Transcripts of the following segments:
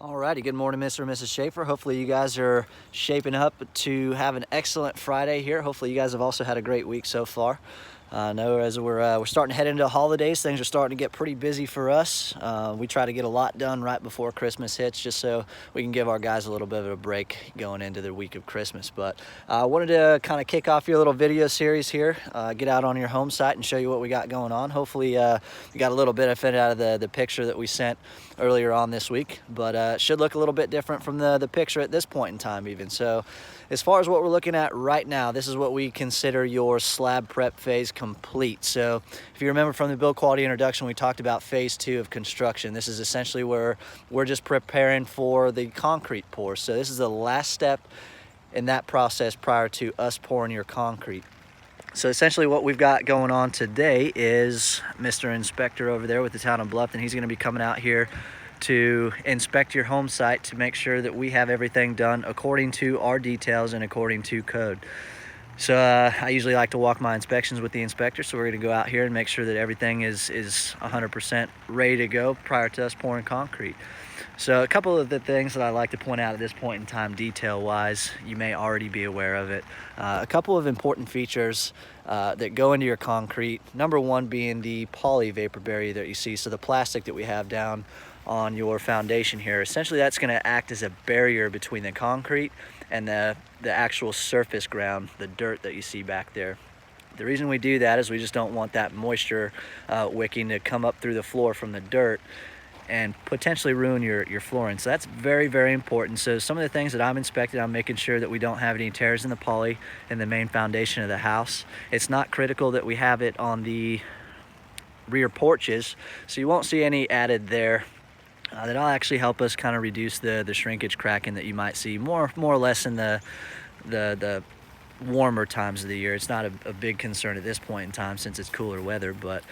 Alrighty, good morning, Mr. and Mrs. Schaefer. Hopefully you guys are shaping up to have an excellent Friday here. Hopefully you guys have also had a great week so far. I know as we're starting to head into the holidays, things are starting to get pretty busy for us. We try to get a lot done right before Christmas hits, just so we can give our guys a little bit of a break going into the week of Christmas. But I wanted to kind of kick off your little video series here, get out on your home site and show you what we got going on. Hopefully you got a little benefit out of the picture that we sent earlier on this week, but it should look a little bit different from the picture at this point in time even. So as far as what we're looking at right now, this is what we consider your slab prep phase complete. So if you remember from the build quality introduction, we talked about phase 2 of construction. This is essentially where we're just preparing for the concrete pour. So this is the last step in that process prior to us pouring your concrete. So essentially what we've got going on today is Mr. Inspector over there with the town of Bluffton. He's going to be coming out here to inspect your home site to make sure that we have everything done according to our details and according to code. So I usually like to walk my inspections with the inspector, so we're going to go out here and make sure that everything is 100% ready to go prior to us pouring concrete. So a couple of the things that I like to point out at this point in time, detail-wise, you may already be aware of it. A couple of important features that go into your concrete. Number one being the poly vapor barrier that you see, so the plastic that we have down on your foundation here. Essentially that's going to act as a barrier between the concrete and the actual surface ground, the dirt that you see back there. The reason we do that is we just don't want that moisture wicking to come up through the floor from the dirt and potentially ruin your flooring. So that's very, very important. So some of the things that I'm inspecting, I'm making sure that we don't have any tears in the poly in the main foundation of the house. It's not critical that we have it on the rear porches, so you won't see any added there. That'll actually help us kind of reduce the shrinkage cracking that you might see more or less in the warmer times of the year. It's not a big concern at this point in time since it's cooler weather, but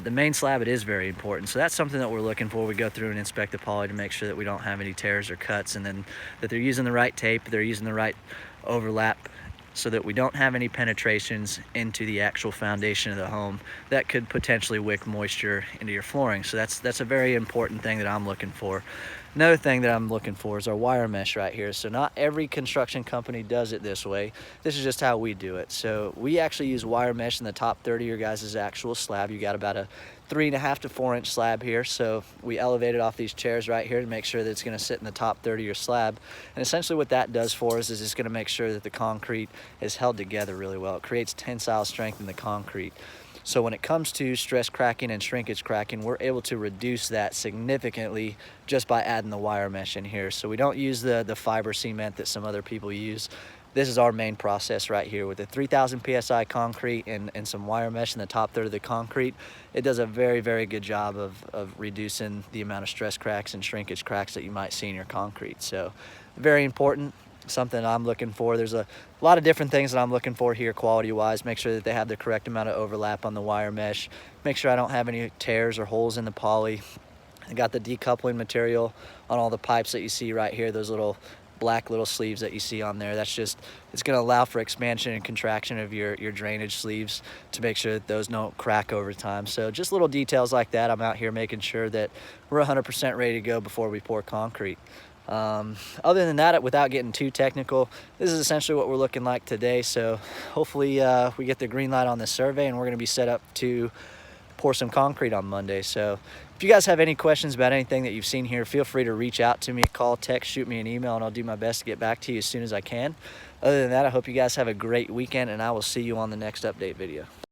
the main slab, it is very important. So that's something that we're looking for. We go through and inspect the poly to make sure that we don't have any tears or cuts, and then that they're using the right tape, they're using the right overlap, so that we don't have any penetrations into the actual foundation of the home that could potentially wick moisture into your flooring. So that's a very important thing that I'm looking for. Another thing that I'm looking for is our wire mesh right here. So not every construction company does it this way. This is just how we do it. So we actually use wire mesh in the top third of your guys' actual slab. You got about a 3.5 to 4 inch slab here. So we elevated off these chairs right here to make sure that it's going to sit in the top third of your slab. And essentially what that does for us is it's going to make sure that the concrete is held together really well. It creates tensile strength in the concrete. So when it comes to stress cracking and shrinkage cracking, we're able to reduce that significantly just by adding the wire mesh in here. So we don't use the fiber cement that some other people use. This is our main process right here with the 3,000 PSI concrete and some wire mesh in the top third of the concrete. It does a very, very good job of reducing the amount of stress cracks and shrinkage cracks that you might see in your concrete. So very important. Something I'm looking for. There's a lot of different things that I'm looking for here quality wise. Make sure that they have the correct amount of overlap on the wire mesh. Make sure I don't have any tears or holes in the poly. I got the decoupling material on all the pipes that you see right here, those little black little sleeves that you see on there. That's just, it's going to allow for expansion and contraction of your drainage sleeves to make sure that those don't crack over time. So just little details like that. I'm out here making sure that we're 100% ready to go before we pour concrete. Other than that, without getting too technical, this is essentially what we're looking like today. So hopefully we get the green light on this survey and we're going to be set up to pour some concrete on Monday. So if you guys have any questions about anything that you've seen here, feel free to reach out to me, call, text, shoot me an email, and I'll do my best to get back to you as soon as I can. Other than that, I hope you guys have a great weekend, and I will see you on the next update video.